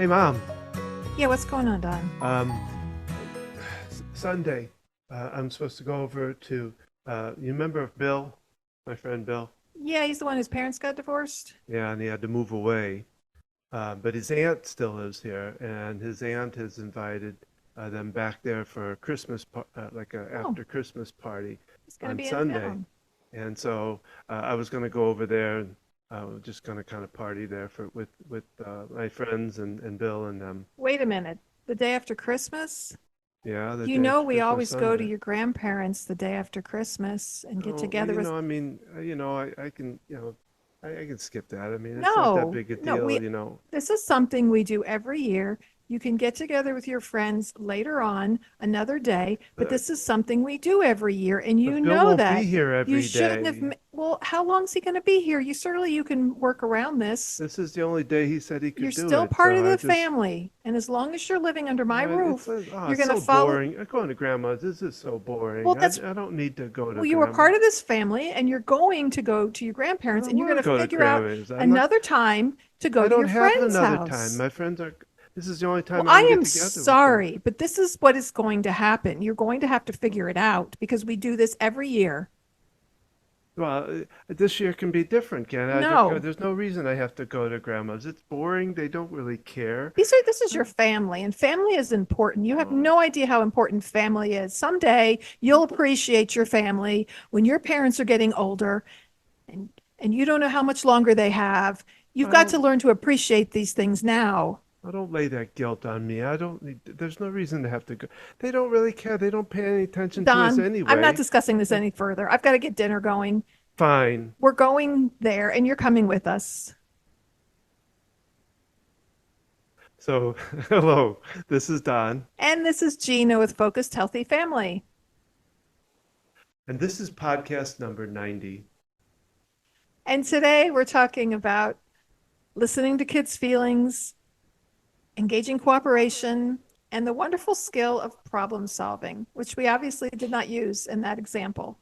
Mom. Yeah, what's going on, Don? Um, Sunday, I'm supposed to go over to, you remember Bill, my friend Bill? Yeah, he's the one whose parents got divorced. Yeah, and he had to move away. But his aunt still lives here, and his aunt has invited them back there for a like a Oh, after Christmas party he's going to on be in Sunday. town. And so I was going to go over there and just going to kind of party there with my friends and Bill and them. Wait a minute. The day after Christmas? Yeah, the You day know, after we Christmas always go to Sunday. your grandparents the day after Christmas and get Oh, well, together with. I mean, I can, I can skip that. I mean, it's not that No, big a no, deal, you know. this is something we do every year. You can get together with your friends later on another day, but But, this is something we do every year, and you but Bill know won't be that. here You every shouldn't have. day. Well, how long is he going to be here? You can work around this. This is the only day he said he You're could do still it. part So of I the just, family. And as long as you're living under my it's, roof, you're it's going to so follow. boring. I'm going to grandma's. This is so Well, boring. that's, I don't need to go well, to you were part grandma's. of this family and you're going to go to your I grandparents don't and you're want going to to go to figure out grandma's. another time to go I to don't your have friend's another time. house. My friends are, this is the only Well, time I I can get am together with them. sorry, but this is what is going to happen. You're going to have to figure it out because we do this every year. Well, this year can be different, Ken. No, There's no reason I have to go to grandma's. It's boring. They don't really care. this is Uh, your family, and family is important. You have uh, no idea how important family is. Someday you'll appreciate your family when your parents are getting older and you don't know how much longer they have. You've I got to don't. learn to appreciate these things now. I don't lay that guilt on me. I don't need. There's no reason to have to go. They don't really care. They don't pay any attention to us Don, I'm not anyway. discussing this Uh, any further. I've got to get dinner going. Fine. We're going there and you're coming with us. So, hello. This is Don, And this is Gina with Focused Healthy Family. and this is podcast number 90. And today we're talking about listening to kids' feelings, engaging cooperation, and the wonderful skill of problem solving, which we obviously did not use in that example.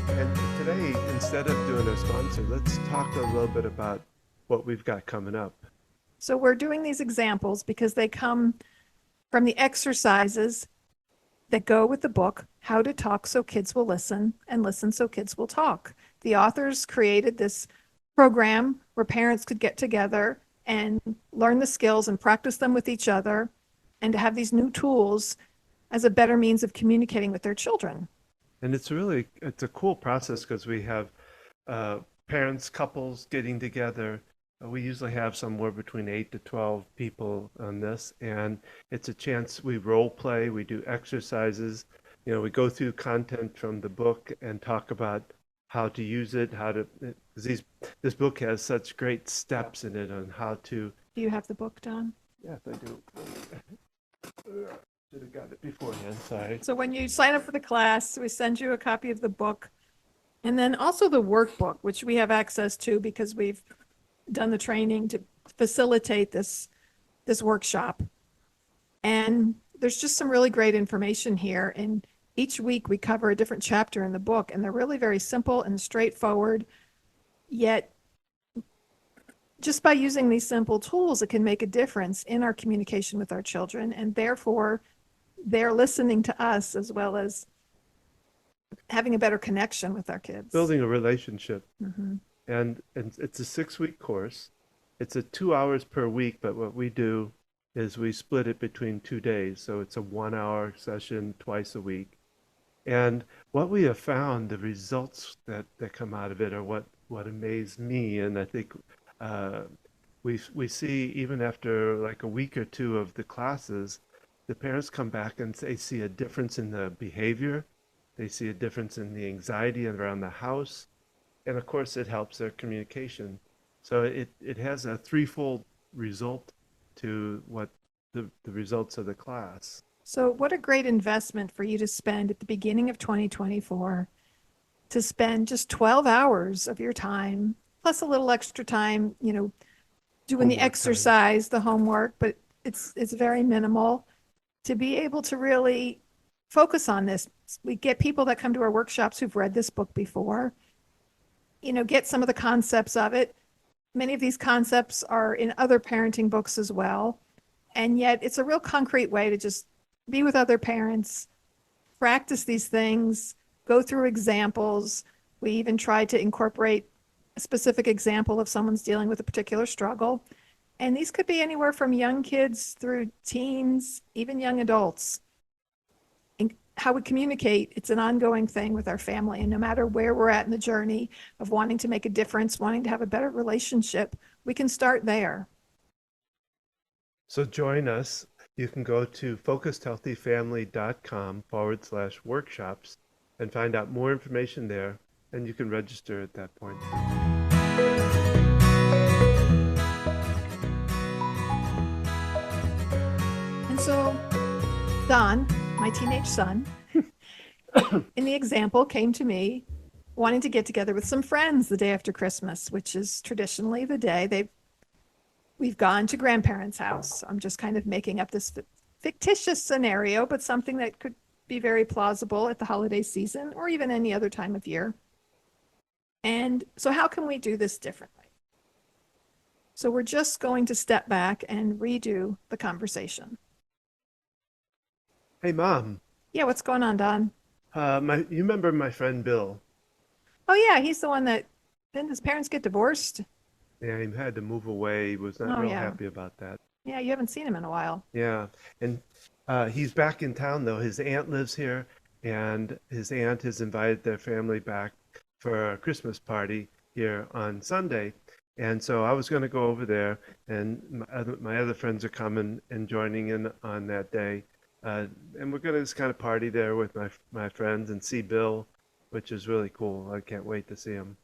And today, instead of doing a sponsor, let's talk a little bit about what we've got coming up. So we're doing these examples because they come from the exercises that go with the book, How to Talk So Kids Will Listen and Listen So Kids Will Talk. The authors created this program where parents could get together and learn the skills and practice them with each other and to have these new tools as a better means of communicating with their children. And it's a cool process because we have parents, couples getting together. We usually have somewhere between 8 to 12 people on this, and it's a chance we role play, we do exercises, we go through content from the book and talk about how to use it, 'cause this book has such great steps in it on how to. Do you have the book, Don? Yes, I do. Should have got it beforehand, sorry. So when you sign up for the class, we send you a copy of the book and then also the workbook, which we have access to because we've done the training to facilitate this workshop. And there's just some really great information here. And each week we cover a different chapter in the book, and they're really very simple and straightforward. Yet, just by using these simple tools, it can make a difference in our communication with our children. And therefore, they're listening to us as well as having a better connection with our kids. Building a relationship. Mm-hmm. And it's a 6 week course. It's a 2 hours per week, but what we do is we split it between 2 days. So it's a 1 hour session twice a week. And what we have found, the results that come out of it are what amazed me. And I think uh, we see even after like a week or two of the classes, the parents come back and they see a difference in the behavior. They see a difference in the anxiety around the house. And of course, it helps their communication. So it has a threefold result to what the results of the class. So, what a great investment for you to spend at the beginning of 2024 to spend just 12 hours of your time, plus a little extra time, doing the Homework time. exercise, the homework, but it's very minimal to be able to really focus on this. We get people that come to our workshops who've read this book before, get some of the concepts of it. Many of these concepts are in other parenting books as well. And yet it's a real concrete way to just be with other parents, practice these things, go through examples. We even try to incorporate a specific example of someone's dealing with a particular struggle. And these could be anywhere from young kids through teens, even young adults. And how we communicate, it's an ongoing thing with our family. And no matter where we're at in the journey of wanting to make a difference, wanting to have a better relationship, we can start there. So join us. You can go to focusedhealthyfamily.com/workshops and find out more information there, and you can register at that point. And so Don, my teenage son, in the example, came to me wanting to get together with some friends the day after Christmas, which is traditionally the day we've gone to grandparents' house. I'm just kind of making up this fictitious scenario, but something that could be very plausible at the holiday season or even any other time of year. And so how can we do this differently? So we're just going to step back and redo the conversation. Hey, Mom, Yeah, what's going on, Don? you remember my friend Bill? Oh yeah, he's the one that didn't his parents get divorced? Yeah, he had to move away. He was not Oh real yeah. happy about that. Yeah, you haven't seen him in a while. Yeah, and he's back in town though. His aunt lives here, and his aunt has invited their family back for a Christmas party here on Sunday. And so I was going to go over there, and my other friends are coming and joining in on that day. And we're going to just kind of party there with my friends and see Bill, which is really cool. I can't wait to see him.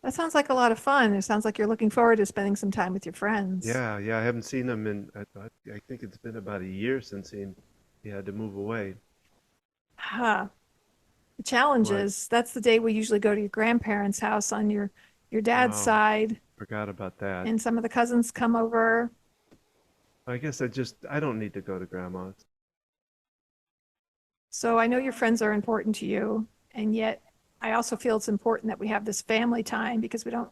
That sounds like a lot of fun. It sounds like you're looking forward to spending some time with your friends. Yeah, yeah, I haven't seen him in I think it's been about a year since he had to move away. Huh. The challenge What? is that's the day we usually go to your grandparents' house on your dad's Oh, side, forgot about that. and some of the cousins come over. I guess I don't need to go to grandma's. So I know your friends are important to you, and yet I also feel it's important that we have this family time because we don't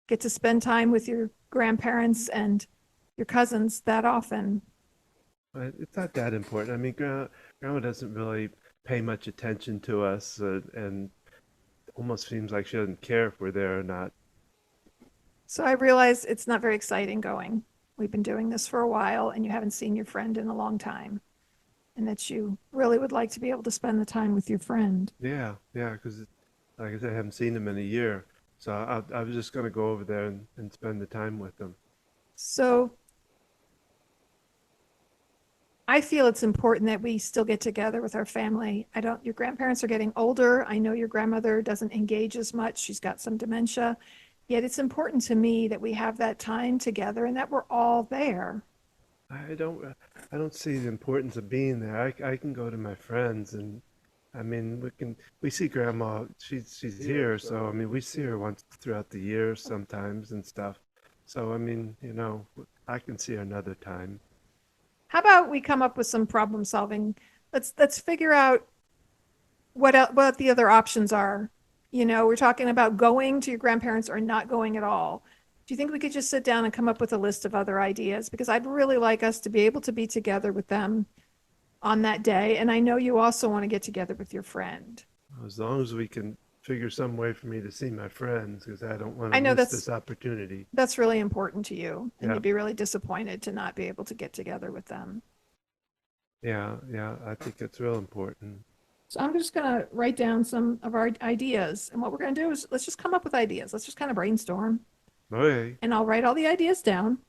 get to spend time with your grandparents and your cousins that often. But it's not that important. I mean, grandma doesn't really pay much attention to us, and almost seems like she doesn't care if we're there or not. So I realize it's not very exciting going. We've been doing this for a while, and you haven't seen your friend in a long time, and that you really would like to be able to spend the time with your friend. Yeah, yeah, because like I said, I haven't seen him in a year, so I was just going to go over there and spend the time with him. So I feel it's important that we still get together with our family. Your grandparents are getting older. I know your grandmother doesn't engage as much. She's got some dementia. Yet it's important to me that we have that time together and that we're all there. I don't I don't see the importance of being there. I can go to my friends and I mean we see grandma she's here so I mean we see her once throughout the year sometimes and stuff. So I mean, I can see her another time. How about we come up with some problem solving? Let's figure out what the other options are. We're talking about going to your grandparents or not going at all. Do you think we could just sit down and come up with a list of other ideas? Because I'd really like us to be able to be together with them on that day. And I know you also want to get together with your friend. As long as we can figure some way for me to see my friends because I don't want to I know miss that's this opportunity. that's really important to you, and Yeah. you'd be really disappointed to not be able to get together with them. Yeah, yeah, I think it's real important. So I'm just going to write down some of our ideas. And what we're going to do is let's just come up with ideas. Let's just kind of brainstorm. Okay. And I'll write all the ideas down.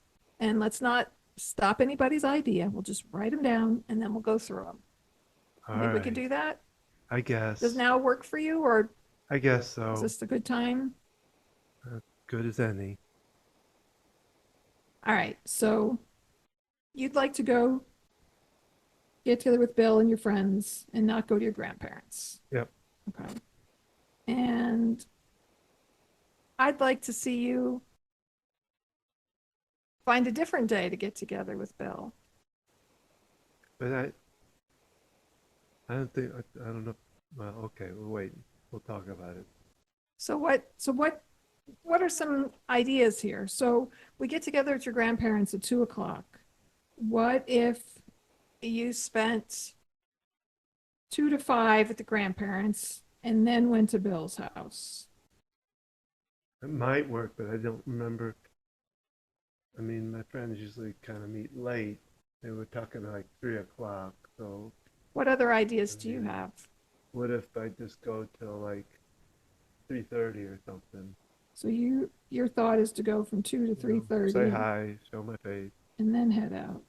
And let's not stop anybody's idea. We'll just write them down and then we'll go through them. All You think we could right. do that? I Does guess. now work for you, or I guess is so. this a good time? Good as any. All right. So you'd like to go get together with Bill and your friends and not go to your grandparents. Yep. Okay. And I'd like to see you find a different day to get together with Bill. But I don't think, I don't know. Well, okay, we'll wait. We'll talk about it. What are some ideas here? So we get together at your grandparents at 2 o'clock. What if you spent 2 to 5 at the grandparents and then went to Bill's house? It might work, but I don't remember. I mean, my friends usually kind of meet late. They were talking like 3 o'clock. So, What other I ideas do you mean, have? what if I just go till like 3:30 or something? So your thought is to go from 2 to You know, say 3:30 hi, show my face. and then head out.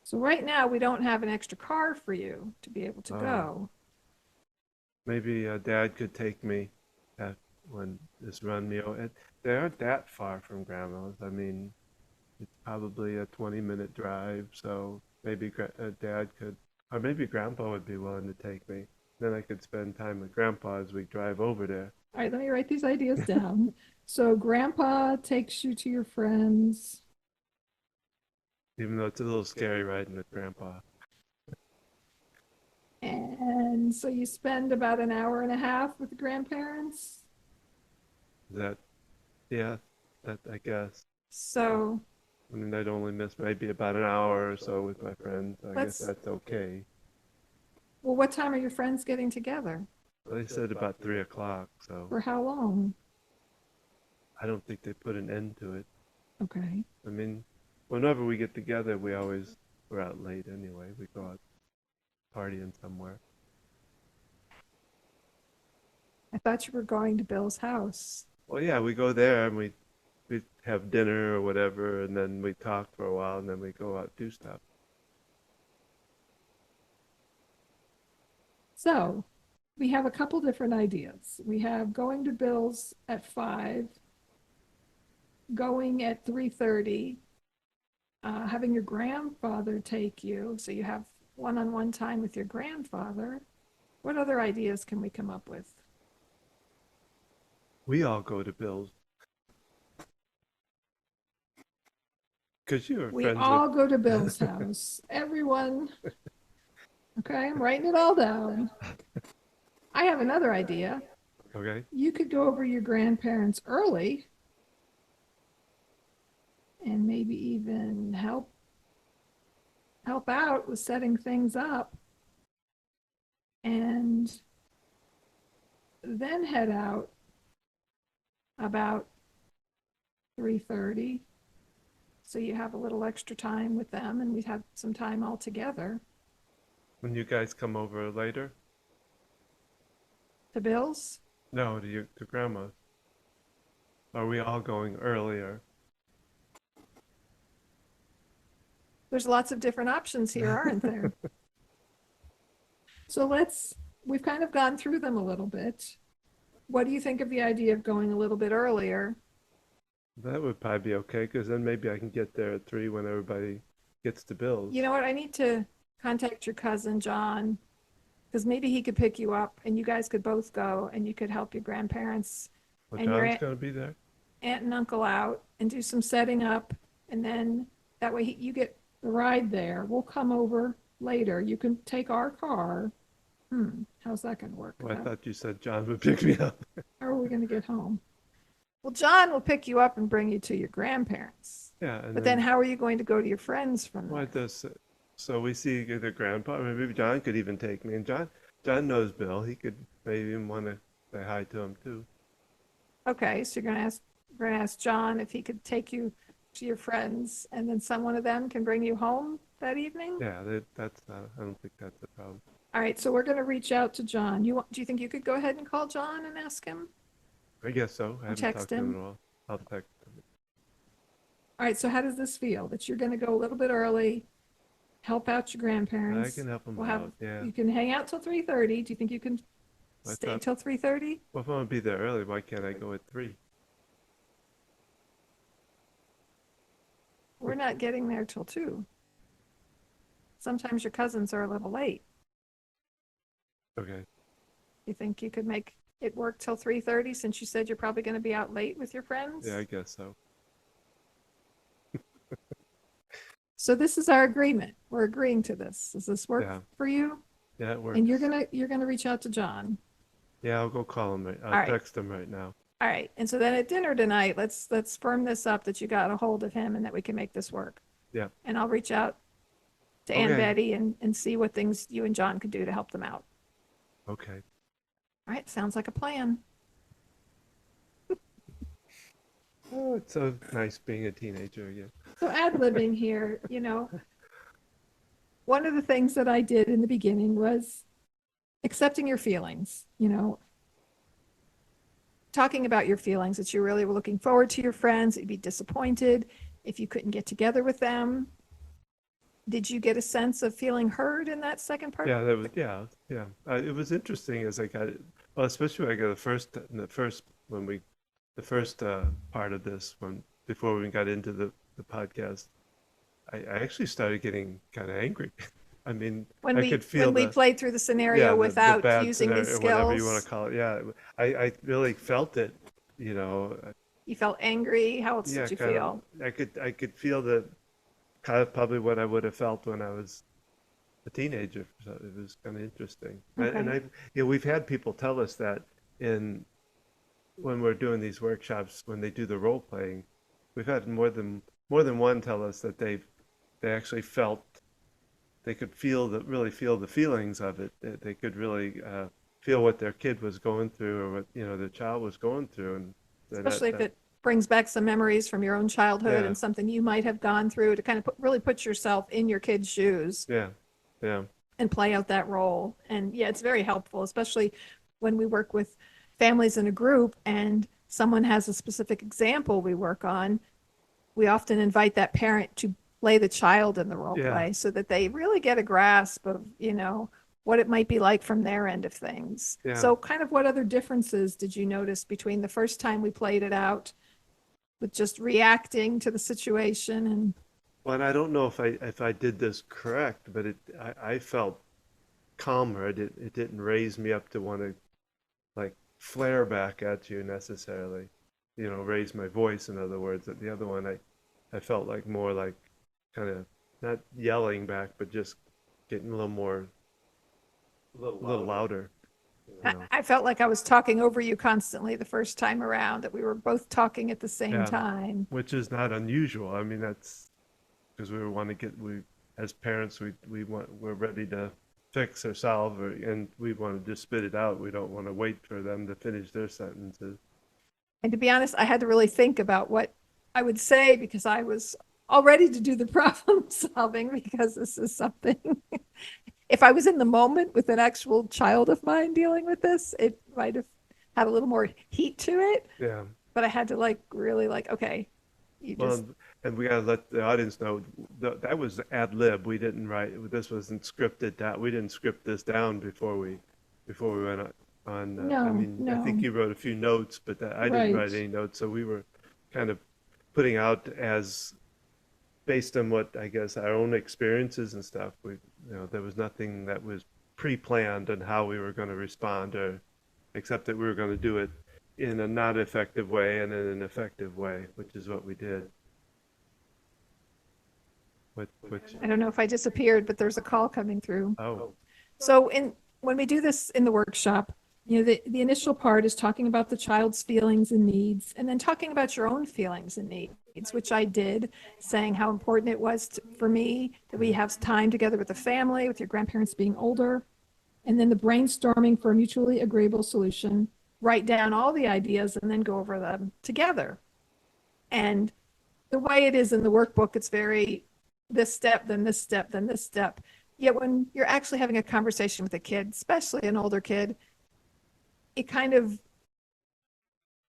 So right now we don't have an extra car for you to be able to Oh, go. maybe Dad could take me at when this run me over. They aren't that far from Grandma's. I mean, it's probably a 20-minute drive, so maybe Dad could, or maybe Grandpa would be willing to take me. Then I could spend time with Grandpa as we drive over there, All right, let me write these ideas down. So grandpa takes you to your friends, even though it's a little scary riding with Grandpa. and so you spend about an hour and a half with the grandparents. Is that, yeah, that I guess. So I mean, I'd only miss maybe about an hour or so with my friends. I guess let's, that's okay. well, what time are your friends getting together? They said about 3 o'clock, so For how long? I don't think they put an end to it. Okay. I mean, whenever we get together, we're out late anyway. We go out partying somewhere. I thought you were going to Bill's house. Well, yeah, we go there and we have dinner or whatever, and then we talk for a while, and then we go out do stuff. So we have a couple different ideas. We have going to Bill's at 5, going at 3:30, having your grandfather take you, so you have one-on-one time with your grandfather. What other ideas can we come up with? We all go to Bill's because you were We friends with. all go to Bill's house. Everyone. Okay, I'm writing it all down. I have another idea. Okay. You could go over your grandparents early and maybe even help out with setting things up and then head out about 3:30, so you have a little extra time with them and we have some time all together. When you guys come over later? To Bill's, No, to Grandma's. Are we all going earlier? there's lots of different options here, aren't there? So we've kind of gone through them a little bit. What do you think of the idea of going a little bit earlier? That would probably be okay, because then maybe I can get there at 3 when everybody gets to You Bill's. know what? I need to contact your cousin, John, because maybe he could pick you up and you guys could both go and you could help your grandparents Well, and your John's gonna be there? aunt and uncle out and do some setting up. And then that way you get the ride there. We'll come over later. You can take our car. How's that going to work? Well, I thought you said John would pick me up. How are we going to get home? Well, John will pick you up and bring you to your grandparents. Yeah, and But then then how are you going to go to your friends from what there? does so we see the grandpa. Maybe John could even take me. And John knows Bill. He could maybe even want to say hi to him too. Okay, so you're gonna ask John if he could take you to your friends, and then some one of them can bring you home that evening. Yeah, that's not. I don't think that's a problem. All right, so we're gonna reach out to John. Do you think you could go ahead and call John and ask him I guess so. I or haven't text talked to him him? in a while. I'll text him. All right, so how does this feel? That you're gonna go a little bit early, help out your I grandparents. can help him We'll have out. Yeah. you can hang out till 3:30. Do you think you can I stay thought, till 3:30? well, if I'm gonna be there early, why can't I go at 3? We're not getting there till 2. Sometimes your cousins are a little late. Okay. You think you could make it work till 3:30 since you said you're probably going to be out late with your Yeah, friends? I guess so. So this is our agreement. We're agreeing to this. Does this work Yeah. for you? Yeah, it And works. you're gonna reach out to John. Yeah, I'll go call him. I'll All right. text him right now. All right. And so then at dinner tonight, let's firm this up that you got a hold of him and that we can make this work. Yeah. And I'll reach out to Aunt Okay. Betty and see what things you and John could do to help them out. Okay. All right. Sounds like a plan. Oh, it's so nice being a teenager again. So ad-libbing here, one of the things that I did in the beginning was accepting your feelings, talking about your feelings that you really were looking forward to your friends, that you'd be disappointed if you couldn't get together with them. Did you get a sense of feeling heard in that second part? Yeah, that was yeah. It was interesting as I got it. Well, especially when I got the first part of this when before we got into the podcast. I actually started getting kind of angry. I mean, When I we could feel when we the played through the scenario yeah the without bad using these scenario or whatever you want skills, to call it. Yeah, I really felt it. You know, you felt angry. How else yeah, did you kind of. feel? I could feel the kind of probably what I would have felt when I was a teenager. So it was kind of interesting. And Okay. we've had people tell us that in when we're doing these workshops when they do the role playing, we've had more than one tell us that they actually felt they could really feel the feelings of it. They could really feel what their kid was going through or what their child was going through, and Especially if that it brings back some memories from your own childhood yeah and something you might have gone through to kind of really put yourself in your kid's shoes yeah yeah and play out that role. And yeah, it's very helpful, especially when we work with families in a group and someone has a specific example we work on. We often invite that parent to play the child in the role yeah play so that they really get a grasp of, what it might be like from their end of things. yeah. So, kind of what other differences did you notice between the first time we played it out with just reacting to the situation and Well, and I don't know if I did this correct, but I felt calmer. It didn't raise me up to want to like flare back at you necessarily, raise my voice. In other words, at the other one, I felt like more like kind of not yelling back, but just getting a little louder, you know. I felt like I was talking over you constantly the first time around, that we were both talking at the same Yeah, time. which is not unusual. I mean, that's because we as parents we're ready to fix or solve and we want to just spit it out. We don't want to wait for them to finish their sentences. And to be honest, I had to really think about what I would say because I was all ready to do the problem solving because this is something. If I was in the moment with an actual child of mine dealing with this, it might have had a little more heat to it. Yeah. But I had to really okay, you just Well, and we gotta let the audience know that was ad lib. We didn't write. This wasn't scripted. That we didn't script this down before we went on. I no, mean, I think no, you wrote a few notes, but I didn't right. write any notes. So we were kind of putting out as based on what I guess our own experiences and stuff. There was nothing that was pre-planned on how we were going to respond, or except that we were going to do it in a not effective way and in an effective way, which is what we did. Which I don't know if I disappeared, but there's a call coming through. oh So in when we do this in the workshop, the initial part is talking about the child's feelings and needs, and then talking about your own feelings and needs, which I did, saying how important it was for me that we have time together with the family, with your grandparents being older, and then the brainstorming for a mutually agreeable solution, write down all the ideas and then go over them together. And the way it is in the workbook, it's very this step, then this step, then this step. Yet when you're actually having a conversation with a kid, especially an older kid, it kind of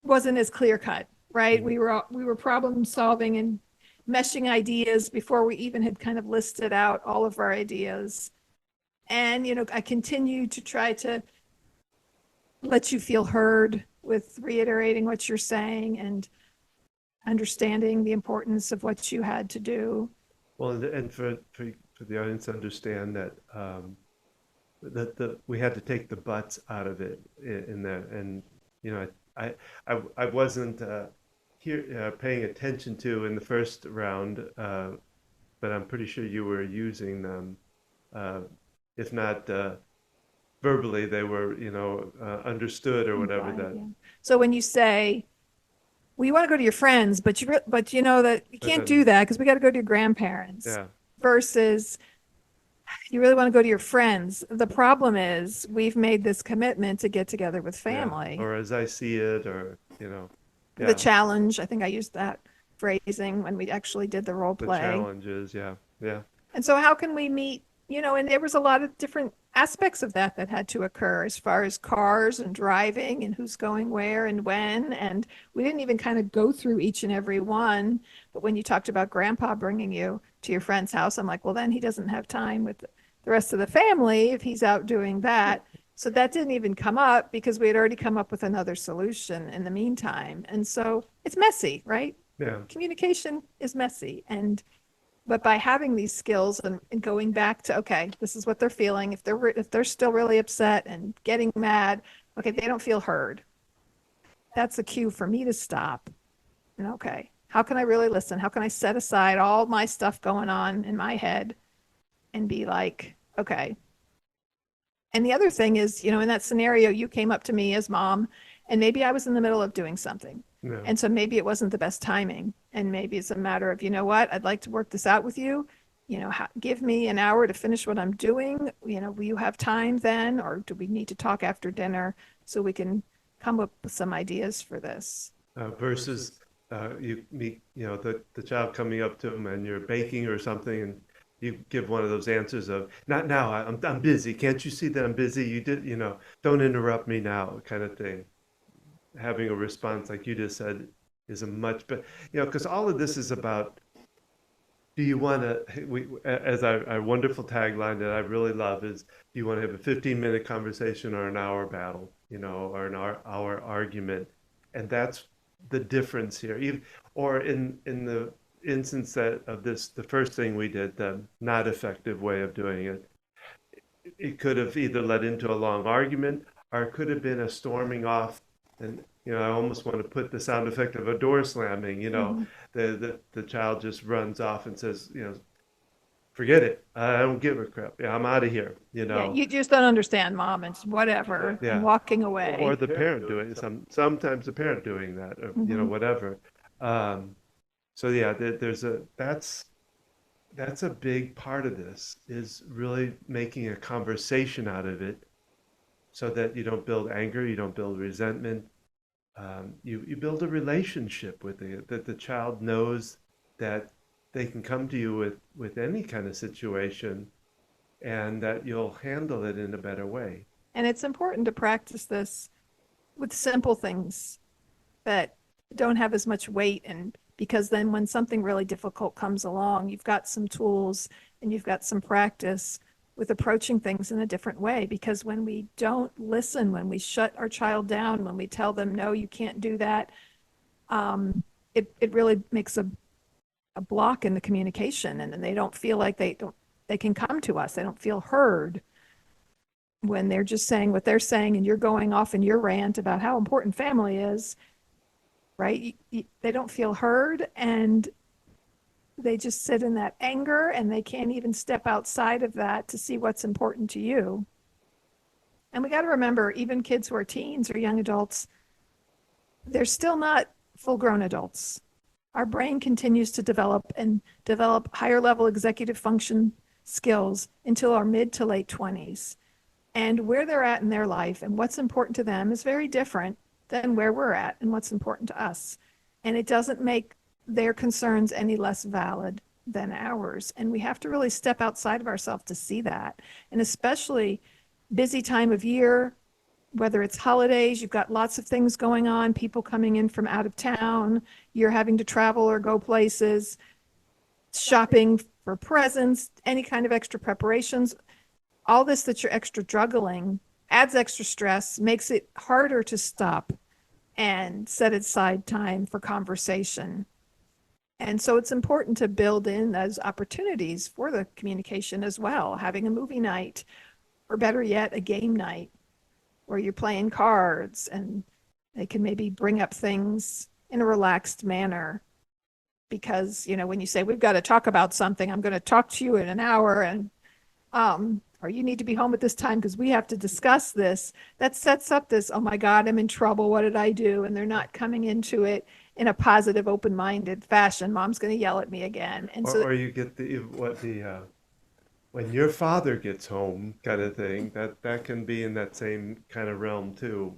wasn't as clear cut, right? mhm. We were problem solving and meshing ideas before we even had kind of listed out all of our ideas. And I continue to try to let you feel heard with reiterating what you're saying and understanding the importance of what you had to do. Well, and for the audience to understand that we had to take the butts out of it in there, and you know I wasn't here paying attention to in the first round, but I'm pretty sure you were using them. Uh, if not, verbally they were, understood or whatever Implied, that. yeah. So when you say, well, you want to go to your friends, but you know that you But can't then, do that because we got to go to your grandparents, yeah, versus you really want to go to your friends. The problem is we've made this commitment to get together with yeah, family. or as I see it, or The yeah, challenge, I think I used that phrasing when we actually did the role the play. challenges, yeah, yeah, And so how can we meet, and there was a lot of different aspects of that that had to occur as far as cars and driving and who's going where and when. And we didn't even kind of go through each and every one. But when you talked about grandpa bringing you to your friend's house, I'm like, well, then he doesn't have time with the rest of the family if he's out doing that. So that didn't even come up because we had already come up with another solution in the meantime. And so it's messy, right? yeah. Communication is messy. But by having these skills and going back to, okay, this is what they're feeling. If they're still really upset and getting mad, okay, they don't feel heard. That's a cue for me to stop. And okay, how can I really listen? How can I set aside all my stuff going on in my head and be like, okay. And the other thing is, in that scenario, you came up to me as mom, and maybe I was in the middle of doing something. Yeah. And so maybe it wasn't the best timing. And maybe it's a matter of, you know what, I'd like to work this out with you. Give me an hour to finish what I'm doing. Will you have time then? Or do we need to talk after dinner so we can come up with some ideas for this? Versus you meet, the child coming up to him and you're baking or something, and you give one of those answers of, not now, I'm busy. Can't you see that I'm busy? You did, don't interrupt me now, kind of thing. Having a response like you just said is a much better, because all of this is about, do you want to, as our wonderful tagline that I really love is, do you want to have a 15-minute conversation or an hour battle, or an hour argument? And that's the difference here. Even, or in the instance of this, the first thing we did, the not effective way of doing it, it could have either led into a long argument or it could have been a storming off. And I almost want to put the sound effect of a door slamming. Mm-hmm. The child just runs off and says, forget it. I don't give a crap. Yeah, I'm out of here. Yeah, you just don't understand, mom, and whatever, and Yeah. walking Or away. the parent doing sometimes the parent doing that, or Mm-hmm. whatever. Um, so yeah, that's a big part of this, is really making a conversation out of it so that you don't build anger, you don't build resentment. You build a relationship with it, that the child knows that they can come to you with any kind of situation and that you'll handle it in a better way. And it's important to practice this with simple things that don't have as much weight, and because then when something really difficult comes along, you've got some tools and you've got some practice with approaching things in a different way. Because when we don't listen, when we shut our child down, when we tell them no, you can't do that, it really makes a block in the communication, and then they don't feel like they can come to us. They don't feel heard when they're just saying what they're saying, and you're going off in your rant about how important family is, right? They don't feel heard, and they just sit in that anger, and they can't even step outside of that to see what's important to you. And we got to remember, even kids who are teens or young adults, they're still not full grown adults. Our brain continues to develop and develop higher level executive function skills until our mid to late 20s. And where they're at in their life and what's important to them is very different than where we're at and what's important to us. And it doesn't make their concerns any less valid than ours. And we have to really step outside of ourselves to see that. And especially busy time of year, whether it's holidays, you've got lots of things going on, people coming in from out of town, you're having to travel or go places, shopping for presents, any kind of extra preparations, all this that you're extra juggling adds extra stress, makes it harder to stop and set aside time for conversation. And so it's important to build in those opportunities for the communication as well, having a movie night, or better yet, a game night where you're playing cards and they can maybe bring up things in a relaxed manner. Because, when you say, we've got to talk about something, I'm going to talk to you in an hour, and or you need to be home at this time because we have to discuss this, that sets up this, oh my God, I'm in trouble. What did I do? And they're not coming into it in a positive, open-minded fashion. Mom's going to yell at me again. And so, Or you get the when your father gets home kind of thing. That can be in that same kind of realm too.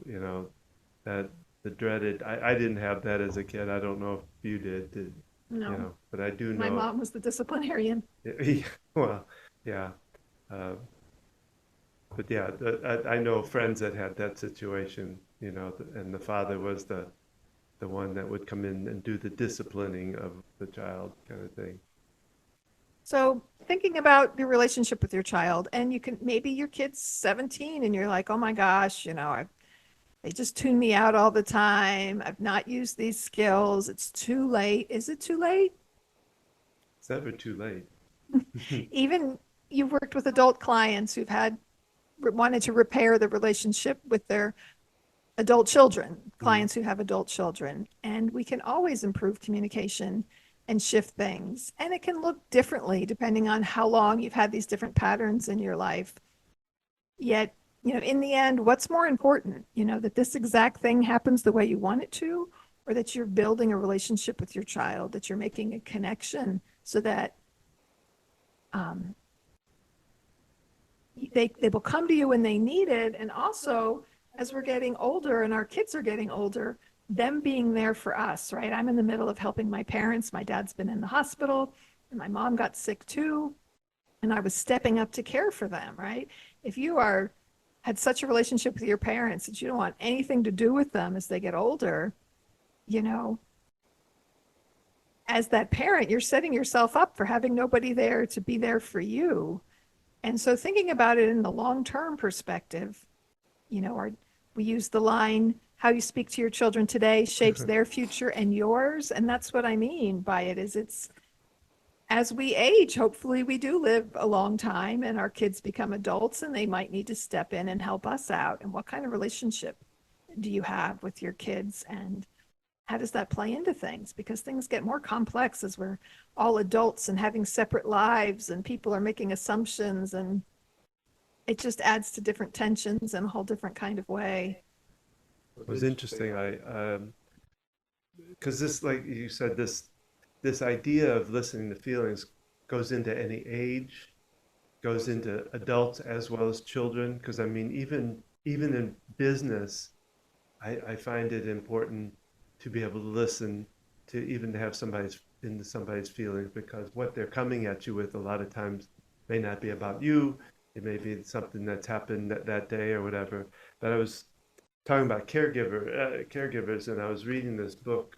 That the dreaded. I didn't have that as a kid. I don't know if you did. no, But I do my know. mom was the disciplinarian. Well, yeah. Uh, but yeah, I know friends that had that situation. And the father was the one that would come in and do the disciplining of the child kind of thing. So thinking about your relationship with your child, and you can, maybe your kid's 17 and you're like, oh my gosh, they just tune me out all the time. I've not used these skills. It's too late. Is it too late? It's never too late. Even you've worked with adult clients who've had wanted to repair the relationship with their adult children, Mm. clients who have adult children, and we can always improve communication and shift things. And it can look differently depending on how long you've had these different patterns in your life. Yet, in the end, what's more important, that this exact thing happens the way you want it to, or that you're building a relationship with your child, that you're making a connection so that um, they will come to you when they need it. And also, as we're getting older and our kids are getting older, them being there for us, right? I'm in the middle of helping my parents. My dad's been in the hospital and my mom got sick too. And I was stepping up to care for them, right? If you are had such a relationship with your parents that you don't want anything to do with them as they get older, you know, as that parent, you're setting yourself up for having nobody there to be there for you. And so thinking about it in the long-term perspective, or we use the line, how you speak to your children today shapes their future and yours. And that's what I mean by it is it's as we age, hopefully we do live a long time and our kids become adults and they might need to step in and help us out. And what kind of relationship do you have with your kids? And how does that play into things? Because things get more complex as we're all adults and having separate lives and people are making assumptions, and it just adds to different tensions in a whole different kind of way. It was interesting. Because this, like you said, this idea of listening to feelings goes into any age, goes into adults as well as children. Because I mean, even in business, I find it important to be able to listen to even have somebody's feelings, because what they're coming at you with a lot of times may not be about you. It may be something that's happened that day or whatever. But I was talking about caregivers, and I was reading this book,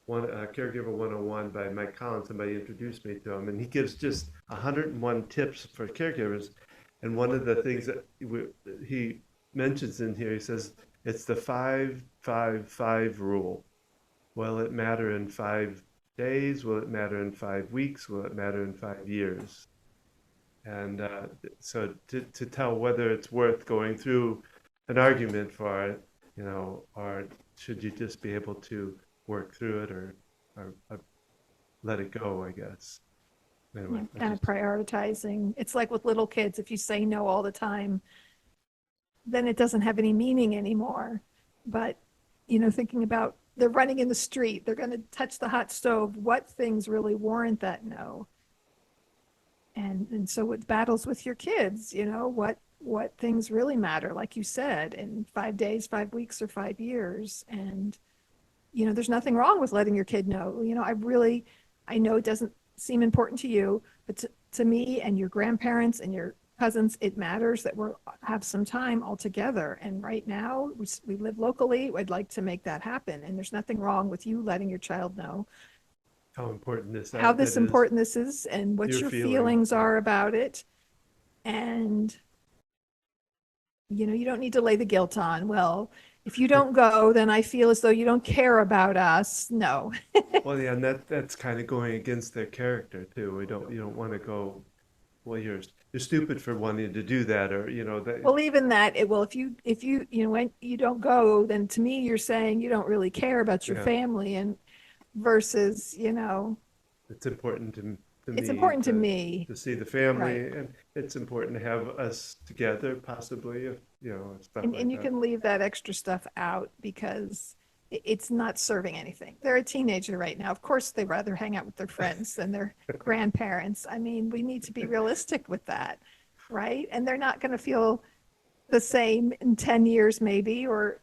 Caregiver 101 by Mike Collins. Somebody introduced me to him, and he gives just 101 tips for caregivers. And one of the things that he mentions in here, he says it's the 5-5-5 rule. Will it matter in 5 days? Will it matter in 5 weeks? Will it matter in 5 years? And so to tell whether it's worth going through an argument for it, or should you just be able to work through it, or let it go, I guess. Anyway, Yeah, kind of prioritizing. It's like with little kids, if you say no all the time, then it doesn't have any meaning anymore. But, thinking about they're running in the street, they're going to touch the hot stove. What things really warrant that no? And so with battles with your kids, what things really matter, like you said, in 5 days, 5 weeks, or 5 years. And, there's nothing wrong with letting your kid know, I know it doesn't seem important to you, but to me and your grandparents and your cousins, it matters that we're have some time all together. And right now we live locally. I'd like to make that happen. And there's nothing wrong with you letting your child know how important how that this is, important this is and what your your feeling. feelings Yeah. are about it. And, you don't need to lay the guilt on. Well, if you don't go, then I feel as though you don't care about us. No. Well, yeah, and that's kind of going against their character too. You don't want to go, well, you're stupid for wanting to do that, or that. Well, even that, well, if you when you don't go, then to me, you're saying you don't really care about your Yeah, family, and versus, it's important to It's me important to me. to see the family, Right. and it's important to have us together, possibly, if stuff like And you that. can leave that extra stuff out because it's not serving anything. They're a teenager right now. Of course, they rather hang out with their friends than their grandparents. I mean, we need to be realistic with that, right? And they're not going to feel the same in 10 years, maybe, or,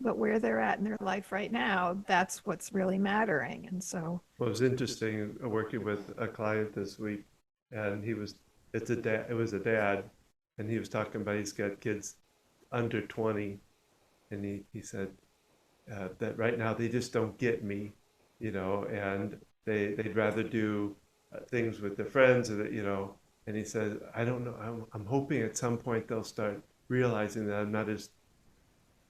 but where they're at in their life right now, that's what's really mattering. And so, Well, it was interesting working with a client this week, and it was a dad, and he was talking about he's got kids under 20, and he said that right now they just don't get me, and they'd rather do things with their friends, or and he says, I don't know, I'm hoping at some point they'll start realizing that I'm not as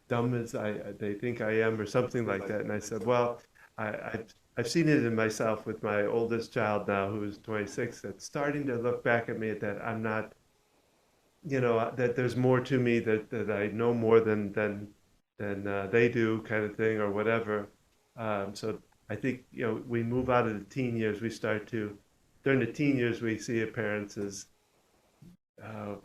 dumb as they think I am, or something like that. And I said, well, I've seen it in myself with my oldest child now, who is 26, that's starting to look back at me that I'm not, that there's more to me, that I know more than they do, kind of thing, or whatever. So I think, we move out of the teen years, we start to, during the teen years, we see our parents as, uh,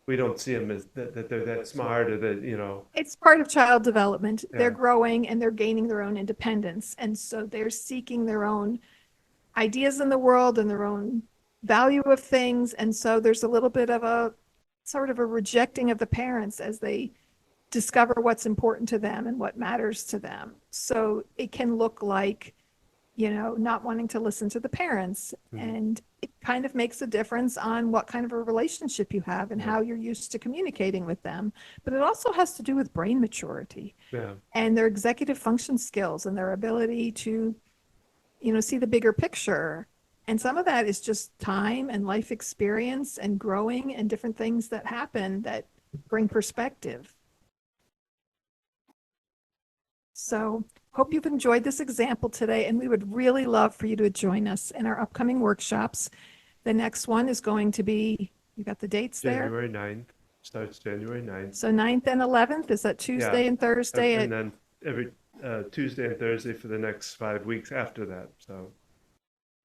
we don't see them as that they're that smart, or that. it's part of child development. They're Yeah. growing and they're gaining their own independence. And so they're seeking their own ideas in the world and their own value of things. And so there's a little bit of a sort of a rejecting of the parents as they discover what's important to them and what matters to them. So it can look like, not wanting to listen to the parents. Mhm. And it kind of makes a difference on what kind of a relationship you have and Yeah. how you're used to communicating with them. But it also has to do with brain maturity Yeah. and their executive function skills and their ability to, see the bigger picture. And some of that is just time and life experience and growing and different things that happen that bring perspective. So hope you've enjoyed this example today, and we would really love for you to join us in our upcoming workshops. The next one is going to be, you got the dates there? January 9th, starts January 9th. So 9th and 11th, is that Tuesday Yeah. and Thursday? And then every Tuesday and Thursday for the next 5 weeks after that.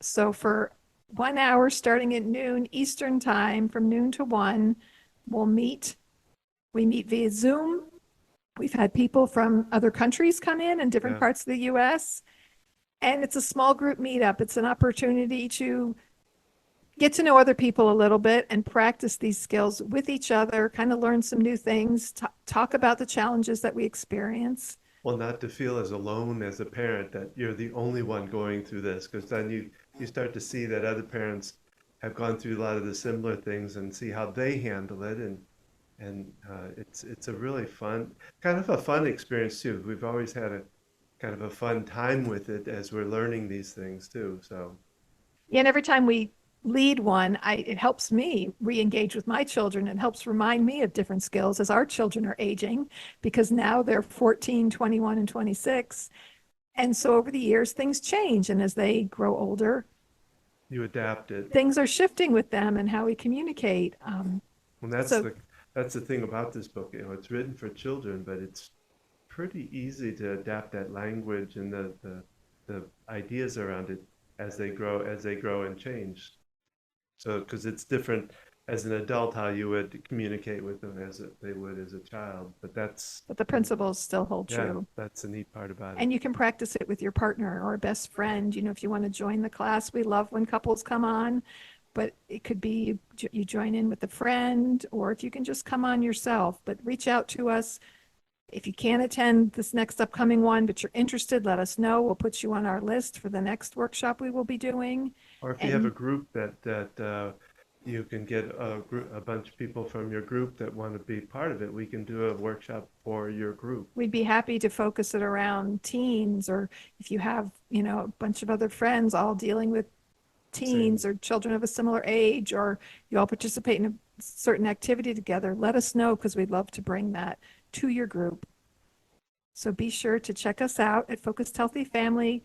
So for 1 hour, starting at noon Eastern time, from noon to 1, we'll meet. We meet via Zoom. We've had people from other countries come in different Yeah. parts of the US. And it's a small group meetup. It's an opportunity to get to know other people a little bit and practice these skills with each other, kind of learn some new things, talk about the challenges that we experience. Well, not to feel as alone as a parent, that you're the only one going through this, because then you start to see that other parents have gone through a lot of the similar things and see how they handle it, and it's a really kind of a fun experience too. We've always had a kind of a fun time with it as we're learning these things too. So And every time we lead one, it helps me re-engage with my children and helps remind me of different skills as our children are aging, because now they're 14, 21, and 26. And so over the years, things change. And as they grow older, you adapt it. things are shifting with them and how we communicate. And that's So the thing about this book. It's written for children, but it's pretty easy to adapt that language and the ideas around it as they grow and change. So, because it's different as an adult how you would communicate with them as they would as a child. But the principles still hold yeah, true. that's the neat part about it. And you can practice it with your partner or a best friend. If you want to join the class, we love when couples come on, but it could be you join in with a friend, or if you can just come on yourself, but reach out to us. If you can't attend this next upcoming one, but you're interested, let us know. We'll put you on our list for the next workshop we will be doing. Or if you have a group that you can get a bunch of people from your group that want to be part of it, we can do a workshop for your group. We'd be happy to focus it around teens, or if you have, a bunch of other friends all dealing with teens or children of a similar age, or you all participate in a certain activity together, let us know, because we'd love to bring that to your group. So be sure to check us out at focusedhealthyfamily.com.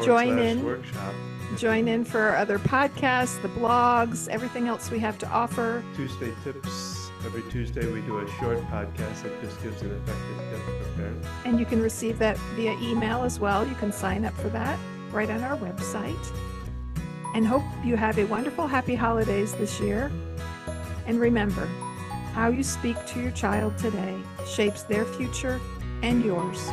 Join in. Workshop. Join in for our other podcasts, the blogs, everything else we have to offer. Tuesday tips. Every Tuesday we do a short podcast that just gives an effective tip for parents. And you can receive that via email as well. You can sign up for that. right on our website. And hope you have a wonderful, happy holidays this year. And remember, how you speak to your child today shapes their future and yours.